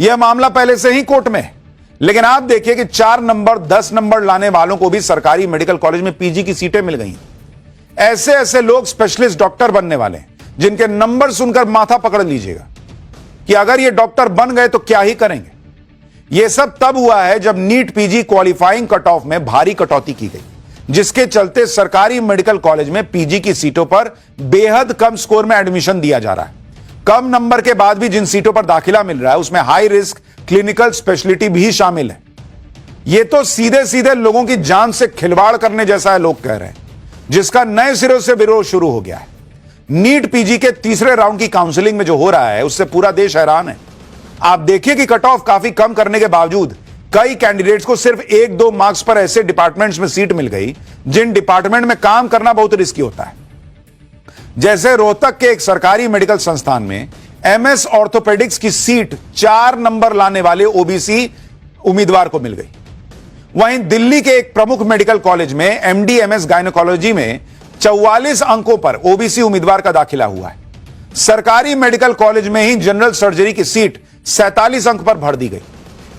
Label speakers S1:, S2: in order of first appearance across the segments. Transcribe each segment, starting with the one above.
S1: यह मामला पहले से ही कोर्ट में है। लेकिन आप देखिए कि 4 नंबर 10 नंबर लाने वालों को भी सरकारी मेडिकल कॉलेज में पीजी की सीटें मिल गई। ऐसे ऐसे लोग स्पेशलिस्ट डॉक्टर बनने वाले हैं जिनके नंबर सुनकर माथा पकड़ लीजिएगा कि अगर ये डॉक्टर बन गए तो क्या ही करेंगे। यह सब तब हुआ है जब NEET PG qualifying cut off में भारी कटौती की गई, जिसके चलते सरकारी मेडिकल कॉलेज में पीजी की सीटों पर बेहद कम स्कोर में एडमिशन दिया जा रहा है। कम नंबर के बाद भी जिन सीटों पर दाखिला मिल रहा है उसमें हाई रिस्क क्लिनिकल स्पेशलिटी भी शामिल है। यह तो सीधे सीधे लोगों की जान से खिलवाड़ करने जैसा है, लोग कह रहे हैं, जिसका नए सिरे से विरोध शुरू हो गया है। नीट पीजी के तीसरे राउंड की काउंसलिंग में जो हो रहा है उससे पूरा देश हैरान है। आप देखिए कि कट ऑफ काफी कम करने के बावजूद कई कैंडिडेट्स को सिर्फ 1-2 मार्क्स पर ऐसे डिपार्टमेंट्स में सीट मिल गई जिन डिपार्टमेंट में काम करना बहुत रिस्की होता है। जैसे रोहतक के एक सरकारी मेडिकल संस्थान में एमएस ऑर्थोपेडिक्स की सीट 4 नंबर लाने वाले ओबीसी उम्मीदवार को मिल गई। वहीं दिल्ली के एक प्रमुख मेडिकल कॉलेज में एमडी एमएस गायनेकोलॉजी में 44 अंकों पर ओबीसी उम्मीदवार का दाखिला हुआ है। सरकारी मेडिकल कॉलेज में ही जनरल सर्जरी की सीट 47 अंक पर भर दी गई।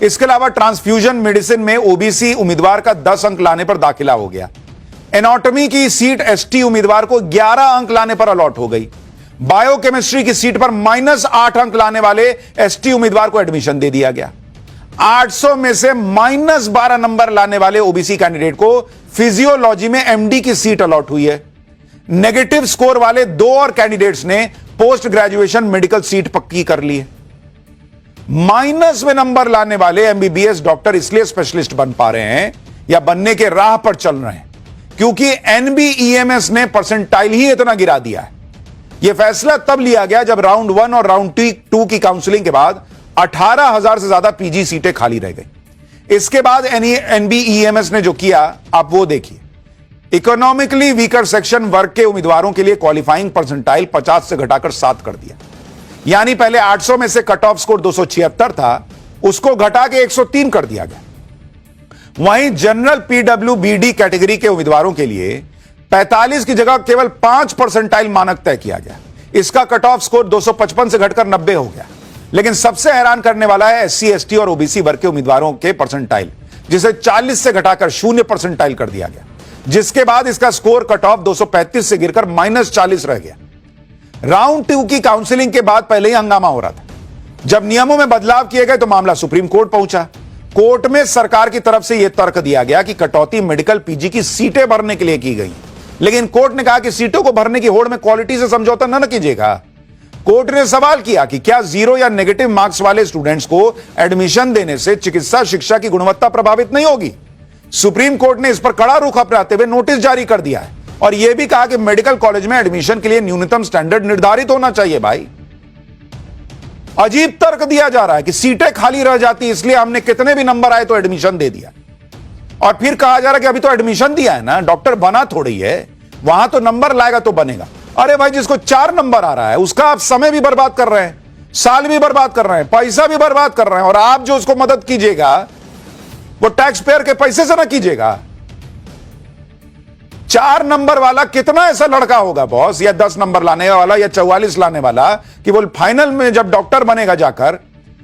S1: इसके अलावा ट्रांसफ्यूजन मेडिसिन में ओबीसी उम्मीदवार का 10 अंक लाने पर दाखिला हो गया। एनाटॉमी की सीट एसटी उम्मीदवार को 11 अंक लाने पर अलॉट हो गई। बायोकेमिस्ट्री की सीट पर -8 अंक लाने वाले एसटी उम्मीदवार को एडमिशन दे दिया गया। 800 में से -12 नंबर लाने वाले ओबीसी कैंडिडेट को फिजियोलॉजी में एमडी की सीट अलॉट हुई है। नेगेटिव स्कोर वाले 2 और कैंडिडेट्स ने पोस्ट ग्रेजुएशन मेडिकल सीट पक्की कर ली है। माइनस में नंबर लाने वाले एमबीबीएस डॉक्टर इसलिए स्पेशलिस्ट बन पा रहे हैं या बनने के राह पर चल रहे हैं क्योंकि एनबीईएमएस ने परसेंटाइल ही इतना गिरा दिया है। यह फैसला तब लिया गया जब राउंड 1 और राउंड 2 की काउंसलिंग के बाद 18,000 से ज्यादा पीजी सीटें खाली रह गई। इसके बाद एनबीईएमएस ने जो किया आप वो देखिए। इकोनॉमिकली वीकर सेक्शन वर्ग के उम्मीदवारों के लिए क्वालिफाइंग परसेंटाइल 50 से घटाकर 7 कर दिया। यानी पहले 800 में से कट ऑफ स्कोर 276 था, उसको घटा के 103 कर दिया गया। वहीं जनरल पीडब्ल्यूबीडी कैटेगरी के उम्मीदवारों के लिए 45 की जगह केवल 5 परसेंटाइल मानक तय किया गया। इसका कट ऑफ स्कोर 255 से घटकर 90 हो गया। लेकिन सबसे हैरान करने वाला है एससी एसटी और ओबीसी वर्ग के उम्मीदवारों के परसेंटाइल, जिसे 40 से घटाकर 0 परसेंटाइल कर दिया गया, जिसके बाद इसका स्कोर कट ऑफ 235 से गिरकर -40 रह गया। राउंड 2 की काउंसलिंग के बाद पहले ही हंगामा हो रहा था। जब नियमों में बदलाव किए गए तो मामला सुप्रीम कोर्ट पहुंचा। कोर्ट में सरकार की तरफ से यह तर्क दिया गया कि कटौती मेडिकल पीजी की सीटें भरने के लिए की गई, लेकिन कोर्ट ने कहा कि सीटों को भरने की होड़ में क्वालिटी से समझौता न कीजिएगा। कोर्ट ने सवाल किया कि क्या 0 या नेगेटिव मार्क्स वाले स्टूडेंट्स को एडमिशन देने से चिकित्सा शिक्षा की गुणवत्ता प्रभावित नहीं होगी। सुप्रीम कोर्ट ने इस पर कड़ा रुख अपनाते हुए नोटिस जारी कर दिया है और यह भी कहा कि मेडिकल कॉलेज में एडमिशन के लिए न्यूनतम स्टैंडर्ड निर्धारित होना चाहिए। भाई अजीब तर्क दिया जा रहा है कि सीटें खाली रह जाती इसलिए हमने कितने भी नंबर आए तो एडमिशन दे दिया, और फिर कहा जा रहा है कि अभी तो एडमिशन दिया है ना, डॉक्टर बना थोड़ी है, वहां तो नंबर लाएगा तो बनेगा। अरे भाई जिसको 4 नंबर आ रहा है उसका आप समय भी बर्बाद कर रहे हैं, साल भी बर्बाद कर रहे हैं, पैसा भी बर्बाद कर रहे हैं, और आप जो उसको मदद कीजिएगा वो टैक्स पेयर के पैसे से ना कीजिएगा। 4 नंबर वाला कितना ऐसा लड़का होगा बॉस, या 10 नंबर लाने वाला या 44 लाने वाला, कि वो फाइनल में जब डॉक्टर बनेगा जाकर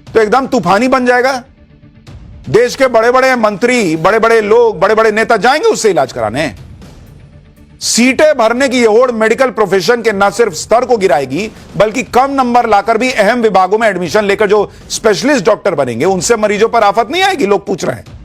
S1: तो एकदम तूफानी बन जाएगा। देश के बड़े बड़े मंत्री, बड़े बड़े लोग, बड़े बड़े नेता जाएंगे उससे इलाज कराने। सीटें भरने की यह होड़ मेडिकल प्रोफेशन के न सिर्फ स्तर को गिराएगी बल्कि कम नंबर लाकर भी अहम विभागों में एडमिशन लेकर जो स्पेशलिस्ट डॉक्टर बनेंगे उनसे मरीजों पर आफत नहीं आएगी, लोग पूछ रहे हैं।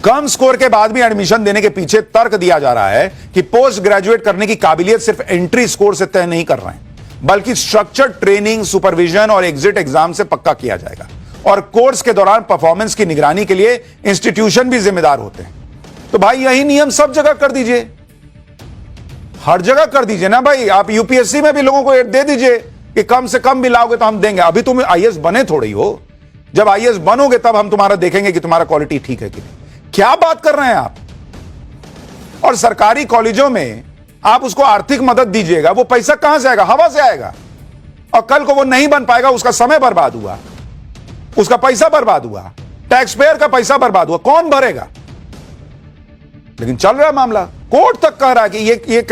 S1: कम स्कोर के बाद भी एडमिशन देने के पीछे तर्क दिया जा रहा है कि पोस्ट ग्रेजुएट करने की काबिलियत सिर्फ एंट्री स्कोर से तय नहीं कर रहे हैं, बल्कि स्ट्रक्चर्ड ट्रेनिंग, सुपरविजन और एग्जिट एग्जाम से पक्का किया जाएगा, और कोर्स के दौरान परफॉर्मेंस की निगरानी के लिए इंस्टीट्यूशन भी जिम्मेदार होते हैं। तो भाई यही नियम सब जगह कर दीजिए, हर जगह कर दीजिए ना भाई। आप यूपीएससी में भी लोगों को दे दीजिए कि कम से कम भी लाओगे तो हम देंगे। अभी तुम आईएएस बने थोड़ी हो, जब आईएएस बनोगे तब हम तुम्हारा देखेंगे कि तुम्हारा क्वालिटी ठीक है कि नहीं। क्या बात कर रहे हैं आप। और सरकारी कॉलेजों में आप उसको आर्थिक मदद दीजिएगा, वो पैसा कहां से आएगा, हवा से आएगा, और कल को वो नहीं बन पाएगा, उसका समय बर्बाद हुआ, उसका पैसा बर्बाद हुआ, टैक्स पेयर का पैसा बर्बाद हुआ, कौन भरेगा। लेकिन चल रहा है मामला, कोर्ट तक कह रहा है कि ये